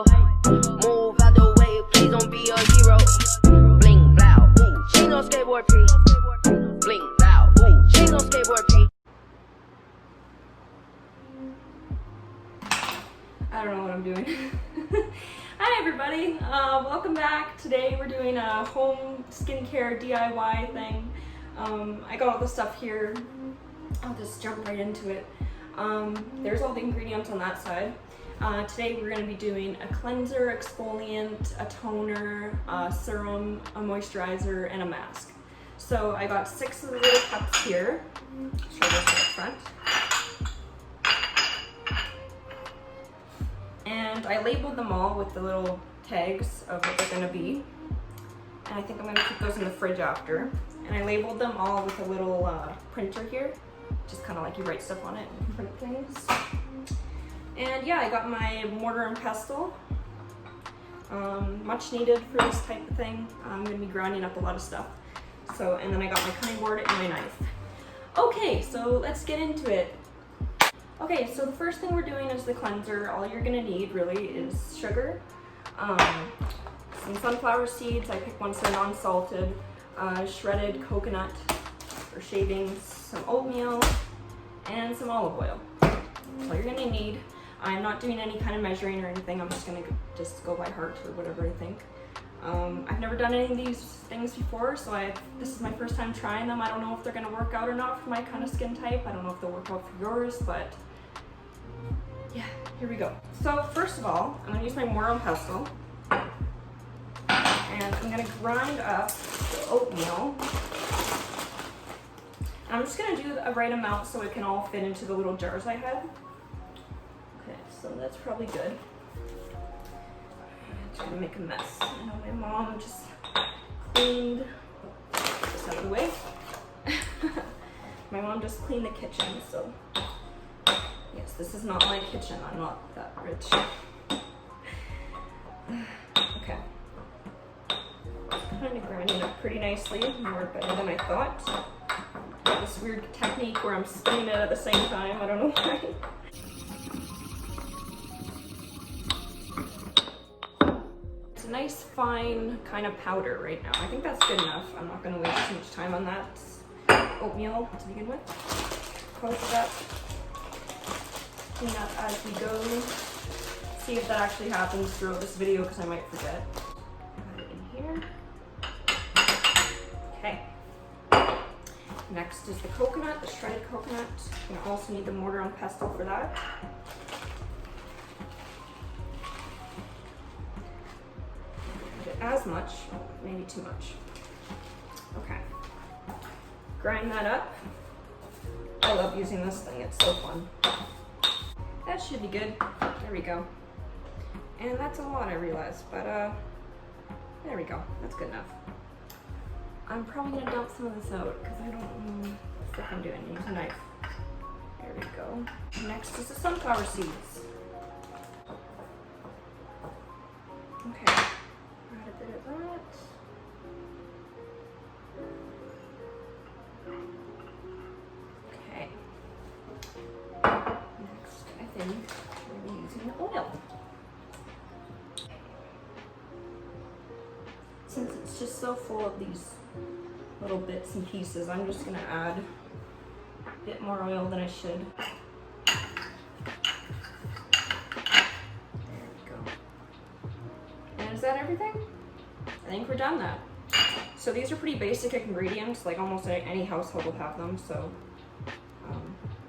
go. Move out the way, please don't be a hero. Bling, blow, ooh, she's on skateboard P. Bling, blow, ooh, she's on skateboard P. I don't know what I'm doing. Hi everybody, welcome back. Today we're doing a home skincare DIY thing. I got all the stuff here. I'll just jump right into it. There's all the ingredients on that side. Today we're going to be doing a cleanser, exfoliant, a toner, a serum, a moisturizer, and a mask. So I got 6 of the little cups here. Show this up front. And I labeled them all with the little tags of what they're going to be. And I think I'm going to keep those in the fridge after. And I labeled them all with a little printer here. Just kind of like you write stuff on it and print things. And yeah, I got my mortar and pestle. Much needed for this type of thing. I'm going to be grinding up a lot of stuff. So, and then I got my cutting board and my knife. Okay, so let's get into it. Okay, so the first thing we're doing is the cleanser. All you're gonna need really is sugar, some sunflower seeds. I picked ones that are non-salted, shredded coconut for shavings, some oatmeal, and some olive oil. That's all you're gonna need. I'm not doing any kind of measuring or anything. I'm just gonna go by heart or whatever I think. I've never done any of these things before, so this is my first time trying them. I don't know if they're gonna work out or not for my kind of skin type. I don't know if they'll work out for yours, but yeah, here we go. So first of all, I'm gonna use my mortar and pestle, and I'm gonna grind up the oatmeal. And I'm just gonna do a right amount so it can all fit into the little jars I had. Okay, so that's probably good. It's gonna make a mess. I know my mom just cleaned this out of the way. My mom just cleaned the kitchen, so yes, this is not my kitchen. I'm not that rich. Okay. Kind of grinding up pretty nicely. More better than I thought. Got this weird technique where I'm spinning it at the same time. I don't know why. It's a nice fine kind of powder right now. I think that's good enough. I'm not going to waste too much time on that oatmeal to begin with. Close it up. Clean up as we go. See if that actually happens throughout this video because I might forget. Put it in here. Okay. Next is the coconut, the shredded coconut. You also need the mortar and pestle for that. Not as much, maybe too much. Okay. Grind that up. I love using this thing, it's so fun. That should be good. There we go. And that's a lot, I realize, but there we go. That's good enough. I'm probably gonna dump some of this out because I don't know what I'm doing. Use a knife. There we go. Next is the sunflower seeds. Okay. Add a bit of that. Okay. Next, I think we'll be using the oil. Since it's just so full of these little bits and pieces, I'm just gonna add a bit more oil than I should. There we go. And is that everything? I think we're done that. So these are pretty basic ingredients, like almost any household will have them, so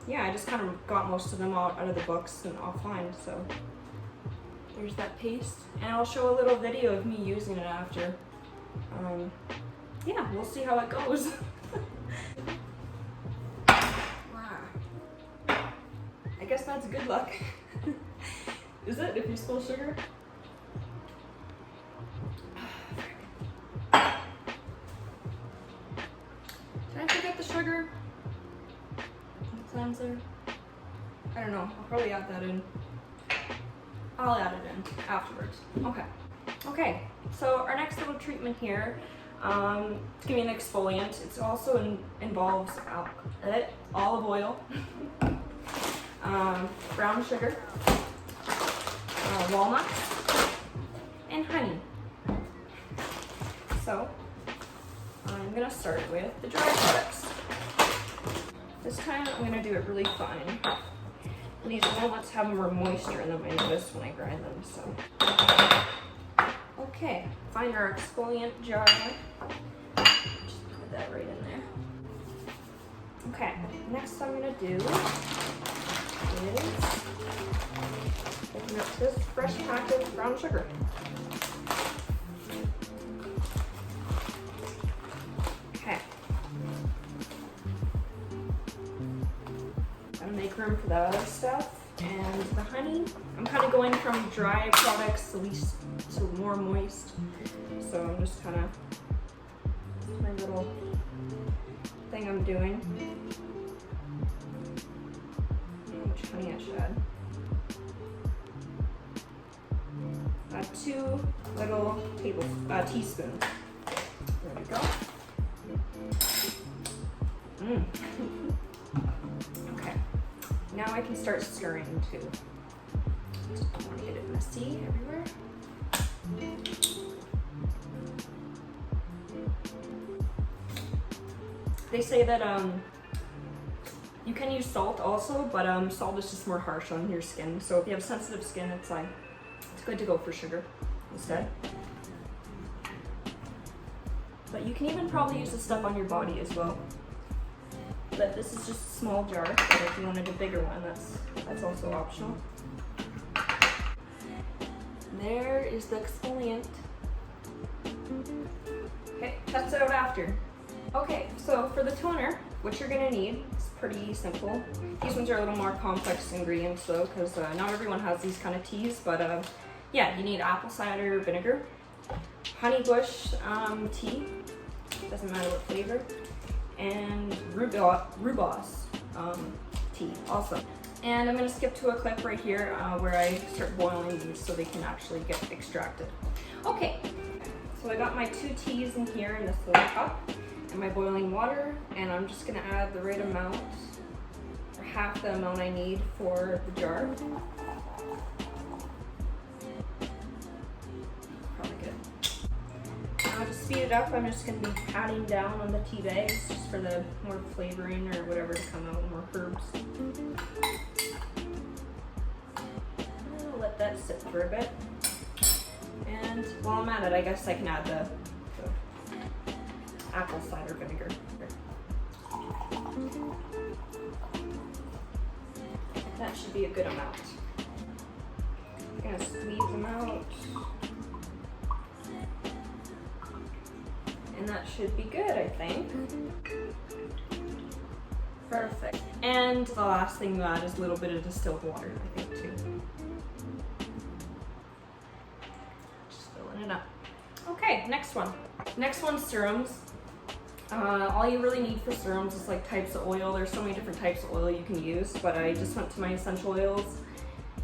yeah, I just kind of got most of them out of the books and offline, so there's that paste. And I'll show a little video of me using it after. Yeah, we'll see how it goes. Wow. I guess that's good luck. Is it, if you spill sugar? Did I forget the sugar? The cleanser? I don't know, I'll probably add that in. I'll add it in afterwards. Okay. Okay, so our next little treatment here, it's gonna be an exfoliant. It also involves olive oil, brown sugar, walnuts, and honey. So I'm gonna start with the dry products. This time I'm gonna do it really fine. These walnuts have more moisture in them, I noticed when I grind them, so. Okay, find our exfoliant jar. Just put that right in there. Okay, next I'm gonna do is open up this fresh pack of brown sugar. Okay. Gotta make room for the other stuff. And the honey, I'm kind of going from dry products at least to more moist. So I'm just kind of, my little thing I'm doing. Which honey I should add? Add 2 little teaspoons. There we go. Okay. Now I can start stirring too. Don't want to get it messy everywhere. They say that you can use salt also, but salt is just more harsh on your skin. So if you have sensitive skin, it's good to go for sugar instead. But you can even probably use this stuff on your body as well. But this is just a small jar, but if you wanted a bigger one, that's also optional. There is the exfoliant. Okay, test it out after. Okay, so for the toner, what you're gonna need, it's pretty simple. These ones are a little more complex ingredients though, because not everyone has these kind of teas, but yeah, you need apple cider vinegar, honey bush tea, doesn't matter what flavor, and rooibos tea also. And I'm gonna skip to a clip right here where I start boiling these so they can actually get extracted. Okay, so I got my 2 teas in here in this little cup and my boiling water, and I'm just gonna add the right amount, or half the amount I need for the jar. Probably good. Now to speed it up, I'm just gonna be patting down on the tea bags just for the more flavoring or whatever to come out, more herbs. I'll let that sit for a bit. And while I'm at it, I guess I can add the apple cider vinegar. That should be a good amount. I'm gonna squeeze them out. And that should be good, I think. Perfect. And the last thing you add is a little bit of distilled water, I think, too. Just filling it up. Okay, next one. Next one's serums. All you really need for serums is like types of oil. There's so many different types of oil you can use, but I just went to my essential oils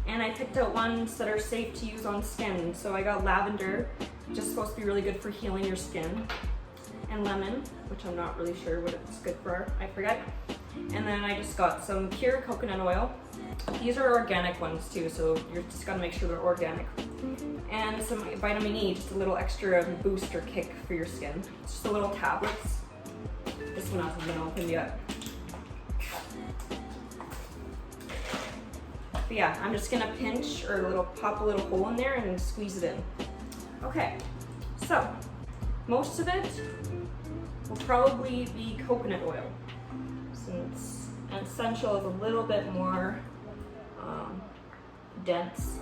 and I picked out ones that are safe to use on skin. So I got lavender, which is supposed to be really good for healing your skin, and lemon, which I'm not really sure what it's good for, I forget. And then I just got some pure coconut oil. These are organic ones too, so you're just gotta make sure they're organic. And some vitamin E, just a little extra boost or kick for your skin. It's just a little tablets. This one hasn't been opened yet. But yeah, I'm just gonna pinch or pop a little hole in there and squeeze it in. Okay, so most of it will probably be coconut oil, since essential is a little bit more dense.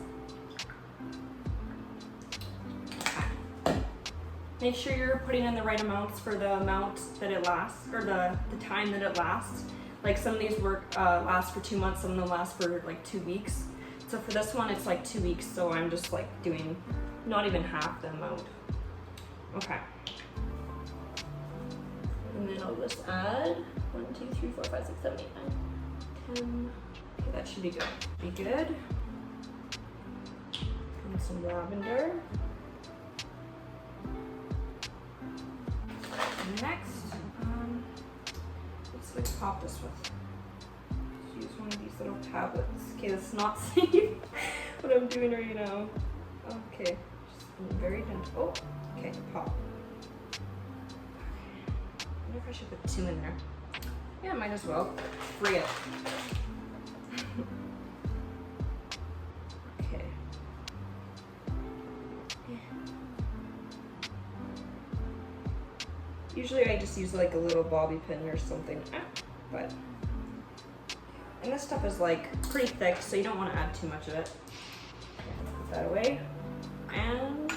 Make sure you're putting in the right amounts for the amount that it lasts, or the time that it lasts. Like some of these last for 2 months, some of them last for like 2 weeks. So for this one, it's like 2 weeks, so I'm just like doing not even half the amount. Okay. And then I'll just add 1, 2, 3, 4, 5, 6, 7, 8, 9, 10. Okay, that should be good. Be good. And some lavender. Next, let's pop this with. Let's use one of these little tablets. Okay, that's not safe. What I'm doing right now. Okay, just Very gentle. Oh, okay, pop. I wonder if I should put 2 in there. Yeah, might as well. Free it. Okay. Usually I just use like a little bobby pin or something, but, and this stuff is like pretty thick, so you don't want to add too much of it. Put that away, and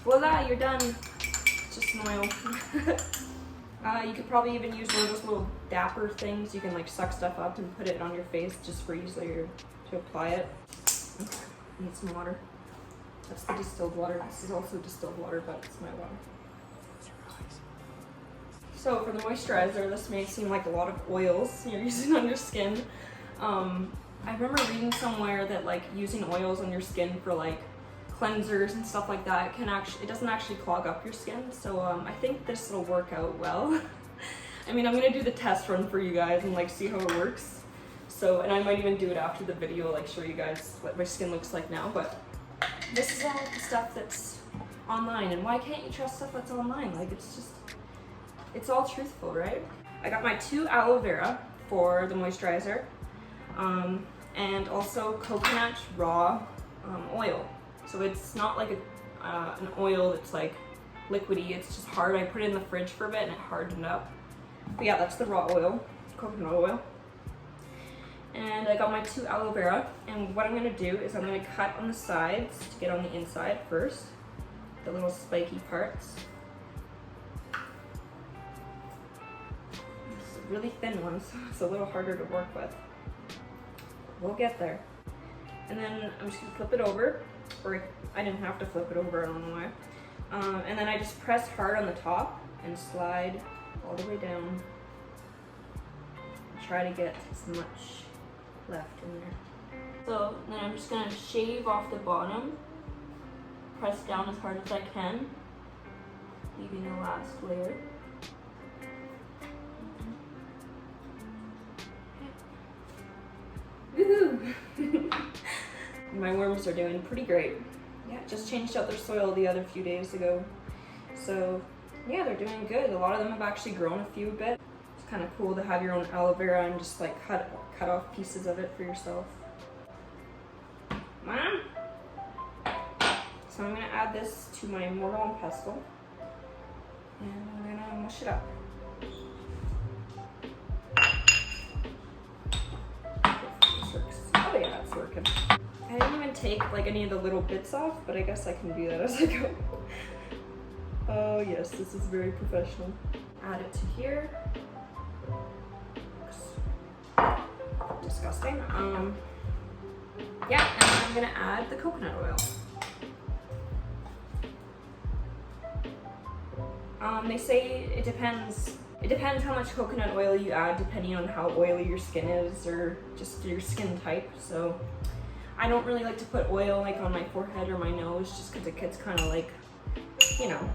voila, you're done. It's just an oil. You could probably even use one of those little dapper things. You can like suck stuff up and put it on your face just for easier to apply it. Okay, need some water. That's the distilled water. This is also distilled water, but it's my water. So for the moisturizer, this may seem like a lot of oils you're using on your skin. I remember reading somewhere that like using oils on your skin for like cleansers and stuff like that it doesn't actually clog up your skin. So I think this will work out well. I mean, I'm gonna do the test run for you guys and like see how it works. So, and I might even do it after the video, like show you guys what my skin looks like now, but this is all the stuff that's online, and why can't you trust stuff that's online? Like, it's all truthful, right? I got my 2 aloe vera for the moisturizer, and also coconut raw oil. So it's not like an oil that's like liquidy, it's just hard. I put it in the fridge for a bit and it hardened up. But yeah, that's the raw oil, coconut oil. And I got my 2 aloe vera, and what I'm gonna do is I'm gonna cut on the sides to get on the inside first, the little spiky parts. This is really thin ones, so it's a little harder to work with. We'll get there. And then I'm just gonna flip it over, or I didn't have to flip it over, I don't know why. And then I just press hard on the top and slide all the way down. Try to get as much left in there. So then I'm just gonna shave off the bottom, press down as hard as I can, leaving the last layer. Woohoo! My worms are doing pretty great. Yeah, just changed out their soil the other few days ago. So yeah, they're doing good. A lot of them have actually grown a few bit. It's kind of cool to have your own aloe vera and just like cut off pieces of it for yourself. Mom! So I'm gonna add this to my mortar and pestle, and I'm gonna mush it up. This works. Oh yeah, it's working. I didn't even take like any of the little bits off, but I guess I can do that as I go. Oh yes, this is very professional. Add it to here. Disgusting. Yeah, and then I'm gonna add the coconut oil. They say it depends how much coconut oil you add depending on how oily your skin is or just your skin type. So I don't really like to put oil like on my forehead or my nose just because it gets kind of like, you know,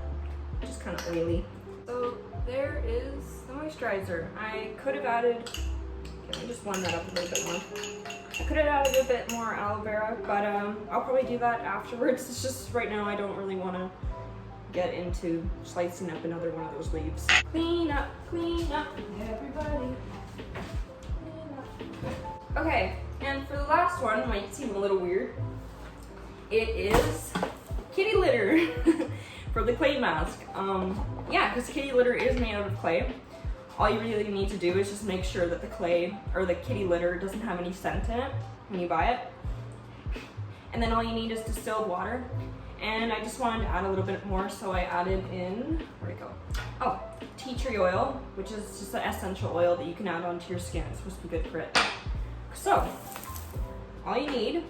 just kind of oily. So there is the moisturizer. I could have added, okay, let me just blend that up a little bit more. I could have added a bit more aloe vera, but I'll probably do that afterwards. It's just right now I don't really want to get into slicing up another one of those leaves. Clean up, everybody. Clean up. Okay, and for the last one, it might seem a little weird. It is kitty litter for the clay mask. Yeah, because kitty litter is made out of clay. All you really need to do is just make sure that the clay or the kitty litter doesn't have any scent in it when you buy it. And then all you need is distilled water. And I just wanted to add a little bit more, so I added in, where'd it go? Oh, tea tree oil, which is just an essential oil that you can add onto your skin. It's supposed to be good for it. So, all you need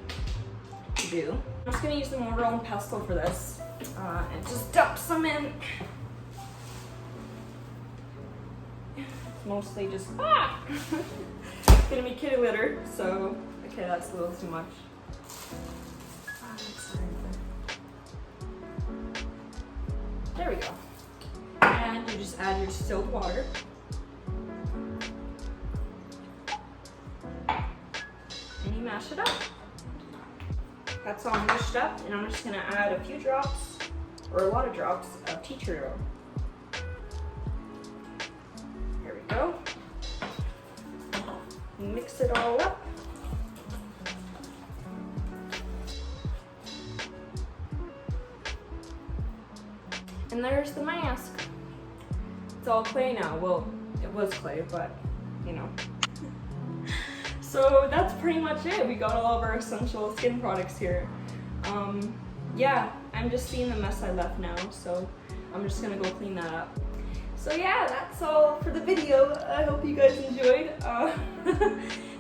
to do, I'm just gonna use the mortar and pestle for this, and just dump some in. Mostly just, it's gonna be kitty litter, so, okay, that's a little too much. There we go. And you just add your distilled water. And you mash it up. That's all mushed up, and I'm just gonna add a few drops, or a lot of drops, of tea tree oil. Here we go. Mix it all up. And there's the mask. It's all clay now. Well, it was clay, but you know. So that's pretty much it. We got all of our essential skin products here. Yeah, I'm just seeing the mess I left now, so I'm just gonna go clean that up. So yeah, that's all for the video. I hope you guys enjoyed.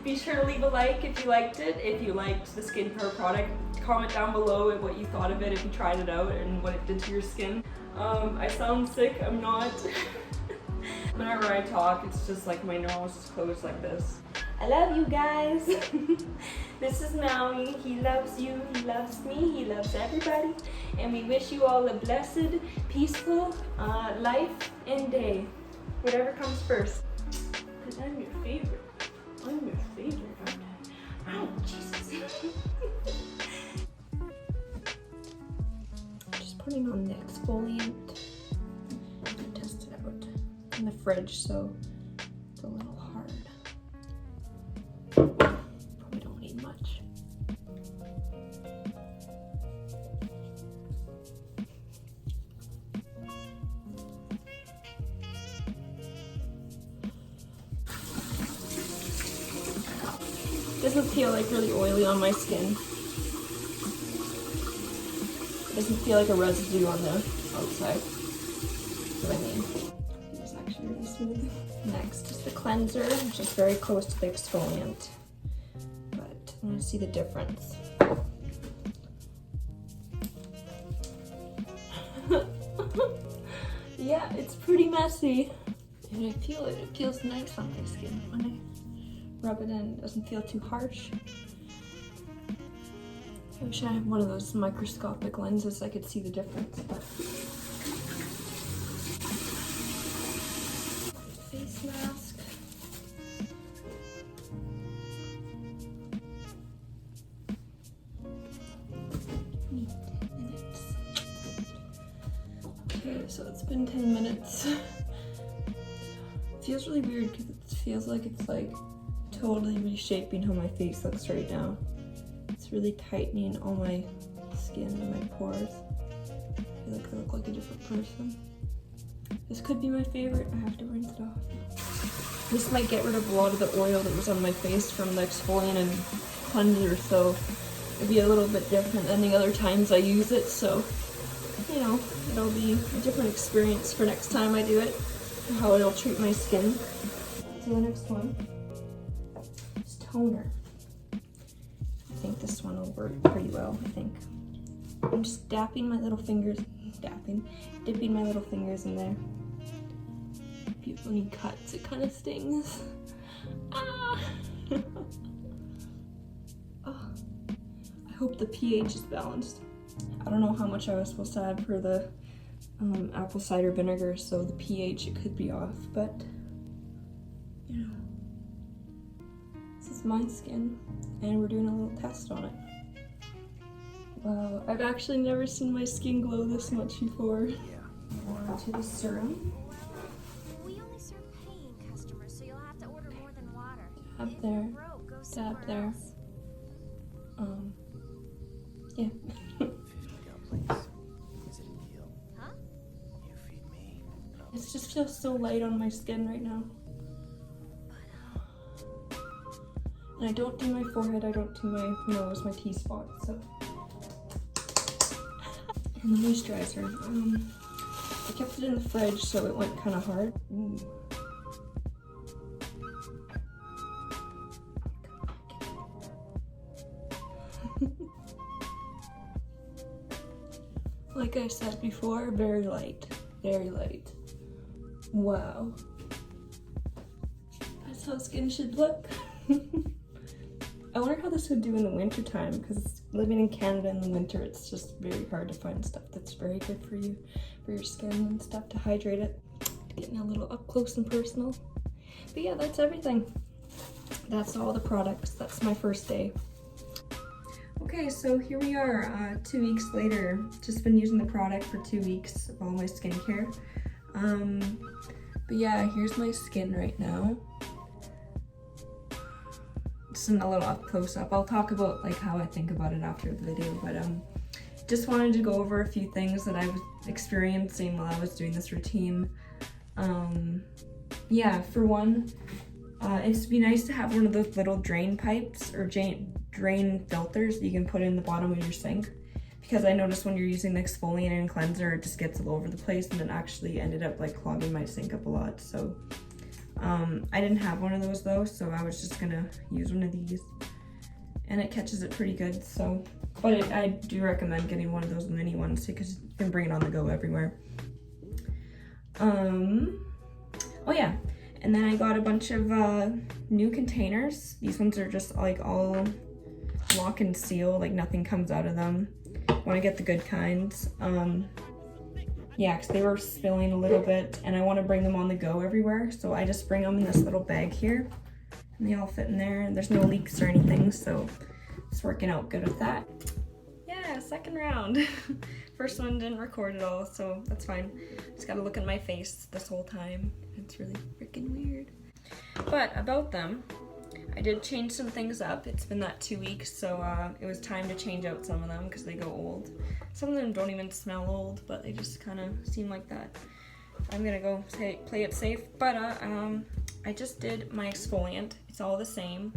Be sure to leave a like if you liked it. If you liked the skincare product, comment down below what you thought of it, if you tried it out, and what it did to your skin. I sound sick, I'm not. Whenever I talk, it's just like my nose is closed like this. I love you guys. This is Maui. He loves you, he loves me, he loves everybody. And we wish you all a blessed, peaceful life and day. Whatever comes first. Because I'm your favorite. I'm your favorite, aren't I? Oh, Jesus. Just putting on the exfoliant. I test it out in the fridge, so it's a little hard. Probably don't need much. Doesn't feel like really oily on my skin. It doesn't feel like a residue on the outside. That's what I mean. It's actually really smooth. Next is the cleanser, which is very close to the exfoliant. But I want to see the difference. Yeah, it's pretty messy. And I feel it. It feels nice on my skin when I rub it in. It doesn't feel too harsh. I wish I had one of those microscopic lenses I could see the difference. But face mask. Give me 10 minutes. Okay, so it's been 10 minutes. It feels really weird because it feels like it's like totally reshaping how my face looks right now. It's really tightening all my skin and my pores. I feel like I look like a different person. This could be my favorite. I have to rinse it off. This might get rid of a lot of the oil that was on my face from the exfoliant and cleanser, so it'll be a little bit different than the other times I use it, so you know, it'll be a different experience for next time I do it, how it'll treat my skin. So the next one is toner. I think this one will work pretty well, I think. I'm just dipping my little fingers in there. People need cuts, it kind of stings. Ah! Oh, I hope the pH is balanced. I don't know how much I was supposed to add for the apple cider vinegar, so the pH, it could be off, but you know, this is my skin, and we're doing a little test on it. Wow, I've actually never seen my skin glow this much before. On to the serum. We only serve paying customers, so you'll have to order more than water. Up there, tap there. Yeah. It just feels so light on my skin right now. And I don't do my forehead, I don't do my nose, my T-spot, so. And the moisturizer. I kept it in the fridge so it went kind of hard. Ooh. Like I said before, very light, very light. Wow. That's how skin should look. I wonder how this would do in the winter time, because living in Canada in the winter, it's just very hard to find stuff that's very good for you, for your skin and stuff, to hydrate it. Getting a little up close and personal. But yeah, that's everything. That's all the products. That's my first day. Okay, so here we are, 2 weeks later. Just been using the product for 2 weeks of all my skincare. But yeah, here's my skin right now. Just a little up close up. I'll talk about like how I think about it after the video, but just wanted to go over a few things that I was experiencing while I was doing this routine. Yeah, for one, it'd be nice to have one of those little drain pipes or drain filters you can put in the bottom of your sink, because I noticed when you're using the exfoliant and cleanser, it just gets all over the place, and it actually ended up like clogging my sink up a lot. So I didn't have one of those though, so I was just gonna use one of these, and it catches it pretty good. So, but I do recommend getting one of those mini ones because you can bring it on the go everywhere. Oh yeah, and then I got a bunch of new containers. These ones are just like all lock and seal, like nothing comes out of them. Want to get the good kinds. Yeah, because they were spilling a little bit, and I want to bring them on the go everywhere. So I just bring them in this little bag here, and they all fit in there, and there's no leaks or anything, so it's working out good with that. Yeah, second round. First one didn't record at all, so that's fine. Just gotta look at my face this whole time. It's really freaking weird. But about them, I did change some things up. It's been that 2 weeks, so it was time to change out some of them because they go old. Some of them don't even smell old, but they just kind of seem like that. I'm gonna go play it safe, but I just did my exfoliant. It's all the same.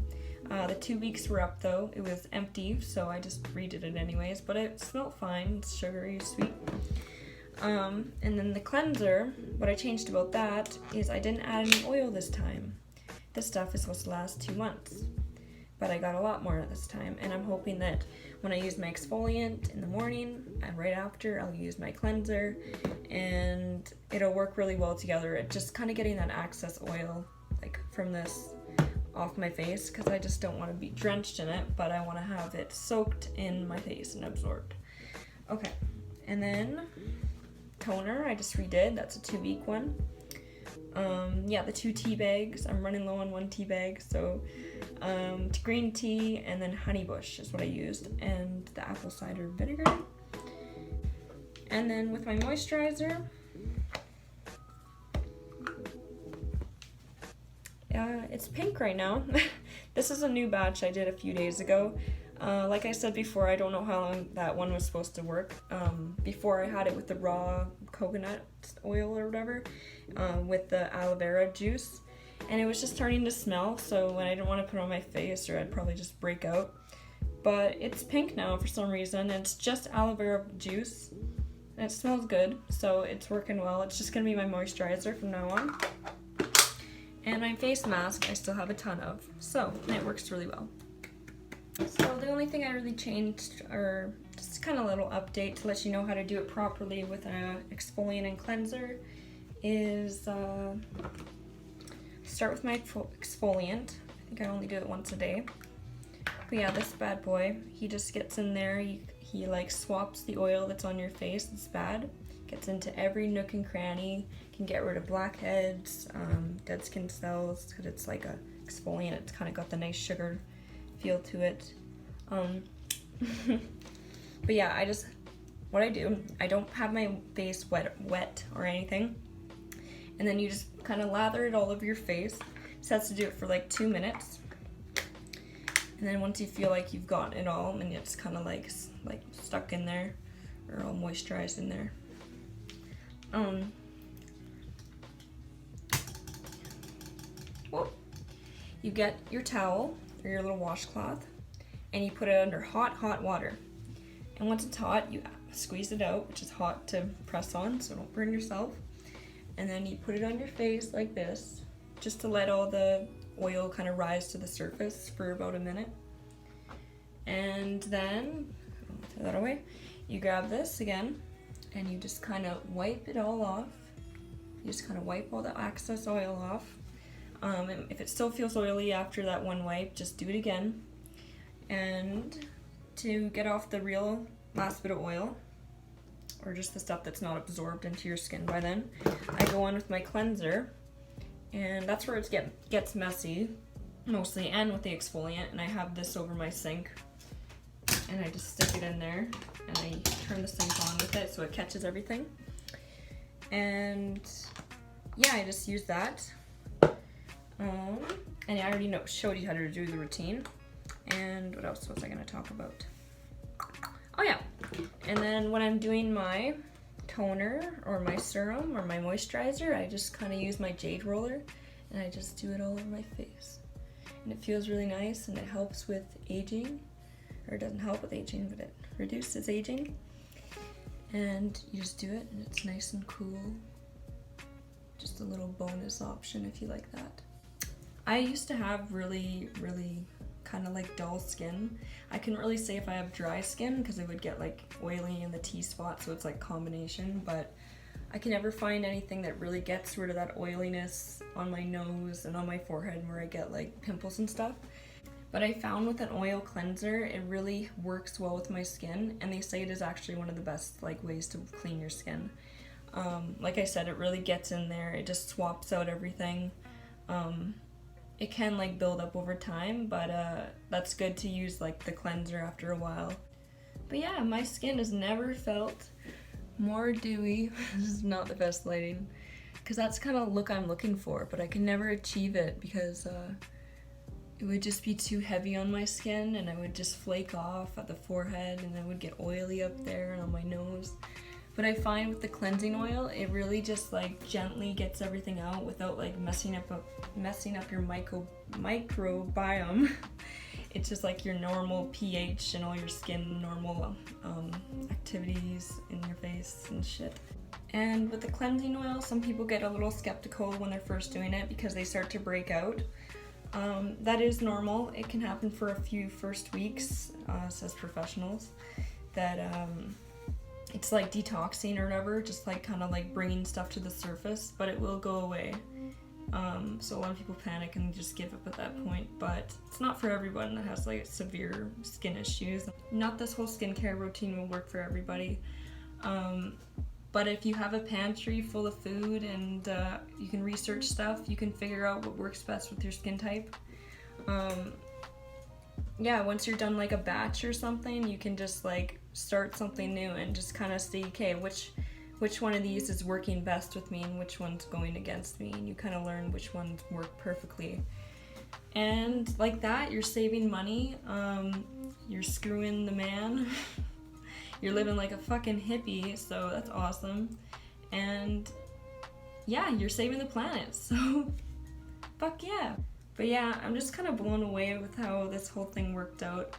The 2 weeks were up though. It was empty, so I just redid it anyways, but it smelled fine. It's sugary, sweet. And then the cleanser, what I changed about that is I didn't add any oil this time. This stuff is supposed to last 2 months, but I got a lot more this time, and I'm hoping that when I use my exfoliant in the morning and right after, I'll use my cleanser, and it'll work really well together. It just kind of getting that excess oil like from this off my face, because I just don't want to be drenched in it, but I want to have it soaked in my face and absorbed. Okay, and then toner I just redid. That's a 2-week one. Yeah, the 2 tea bags. I'm running low on 1 tea bag, so green tea and then honeybush is what I used, and the apple cider vinegar. And then with my moisturizer, it's pink right now. This is a new batch I did a few days ago. Like I said before, I don't know how long that one was supposed to work. Before I had it with the raw coconut oil or whatever, with the aloe vera juice, and it was just starting to smell, so when I didn't want to put it on my face or I'd probably just break out. But it's pink now for some reason, and it's just aloe vera juice, and it smells good, so it's working well. It's just going to be my moisturizer from now on. And my face mask I still have a ton of, so it works really well. So the only thing I really changed, or just kind of a little update to let you know how to do it properly with an exfoliant and cleanser, is start with my exfoliant. I think I only do it once a day. But yeah, this bad boy, he just gets in there, he like swaps the oil that's on your face, it's bad. Gets into every nook and cranny, can get rid of blackheads, dead skin cells, because it's like a exfoliant. It's kind of got the nice sugar feel to it. But yeah, what I do, I don't have my face wet or anything, and then you just kind of lather it all over your face. Just has to do it for like 2 minutes, and then once you feel like you've gotten it all, and it's kind of like stuck in there or all moisturized in there. Well, you get your towel or your little washcloth, and you put it under hot water. And once it's hot, you squeeze it out, which is hot to press on, so don't burn yourself. And then you put it on your face like this, just to let all the oil kind of rise to the surface for about a minute. And then, throw that away, you grab this again, and you just kind of wipe it all off. You just kind of wipe all the excess oil off. And if it still feels oily after that one wipe, just do it again. And to get off the real last bit of oil, or just the stuff that's not absorbed into your skin by then, I go on with my cleanser, and that's where it gets messy mostly, and with the exfoliant. And I have this over my sink, and I just stick it in there and I turn the sink on with it so it catches everything. And yeah, I just use that. And I already showed you how to do the routine. And what else was I gonna talk about? Oh yeah, and then when I'm doing my toner or my serum or my moisturizer, I just kind of use my jade roller and I just do it all over my face. And it feels really nice and it helps with aging, or it doesn't help with aging, but it reduces aging. And you just do it and it's nice and cool. Just a little bonus option if you like that. I used to have really kind of like dull skin. I couldn't really say if I have dry skin because it would get like oily in the T-spot, so it's like combination, but I can never find anything that really gets rid of that oiliness on my nose and on my forehead where I get like pimples and stuff. But I found with an oil cleanser, it really works well with my skin, and they say it is actually one of the best like ways to clean your skin. Like I said, it really gets in there, it just swaps out everything. It can like build up over time, but that's good to use like the cleanser after a while. But yeah, my skin has never felt more dewy. This is not the best lighting, because that's kind of look I'm looking for, but I can never achieve it because it would just be too heavy on my skin and I would just flake off at the forehead and I would get oily up there and on my nose. But I find with the cleansing oil, it really just like gently gets everything out without like messing up your microbiome. It's just like your normal pH and all your skin normal activities in your face and shit. And with the cleansing oil, some people get a little skeptical when they're first doing it because they start to break out. That is normal. It can happen for a few first weeks, says professionals, that it's like detoxing or whatever, just like kind of like bringing stuff to the surface, but it will go away. So a lot of people panic and just give up at that point, but it's not for everyone that has like severe skin issues. Not this whole skincare routine will work for everybody. But if you have a pantry full of food and you can research stuff, you can figure out what works best with your skin type. Yeah, once you're done like a batch or something, you can just like start something new and just kind of see, okay, which one of these is working best with me and which one's going against me, and you kind of learn which ones work perfectly. And like that, you're saving money, you're screwing the man, you're living like a fucking hippie, so that's awesome. And yeah, you're saving the planet, so fuck yeah. But yeah, I'm just kind of blown away with how this whole thing worked out.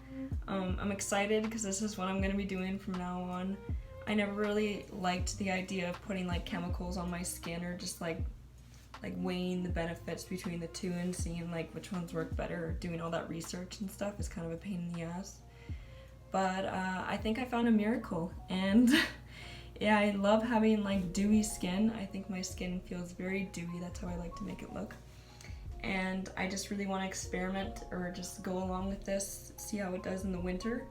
I'm excited because this is what I'm going to be doing from now on. I never really liked the idea of putting like chemicals on my skin or just like weighing the benefits between the two and seeing like which ones work better, or doing all that research and stuff is kind of a pain in the ass. But I think I found a miracle, and yeah, I love having like dewy skin. I think my skin feels very dewy, that's how I like to make it look. And I just really want to experiment or just go along with this, see how it does in the winter.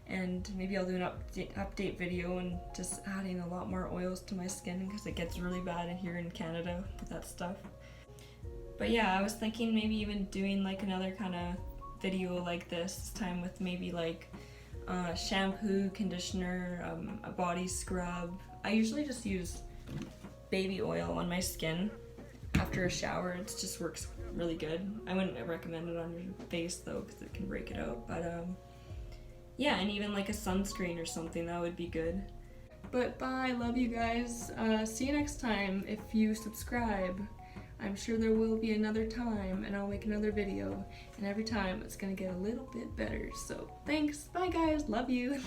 And maybe I'll do an update video and just adding a lot more oils to my skin because it gets really bad in here in Canada with that stuff. But yeah, I was thinking maybe even doing like another kind of video like this time with maybe like shampoo, conditioner, a body scrub. I usually just use baby oil on my skin after a shower. It just works really good. I wouldn't recommend it on your face though because it can break it out, but yeah, and even like a sunscreen or something, that would be good. But bye, love you guys. See you next time. If you subscribe, I'm sure there will be another time and I'll make another video, and every time it's gonna get a little bit better. So thanks, bye guys, love you.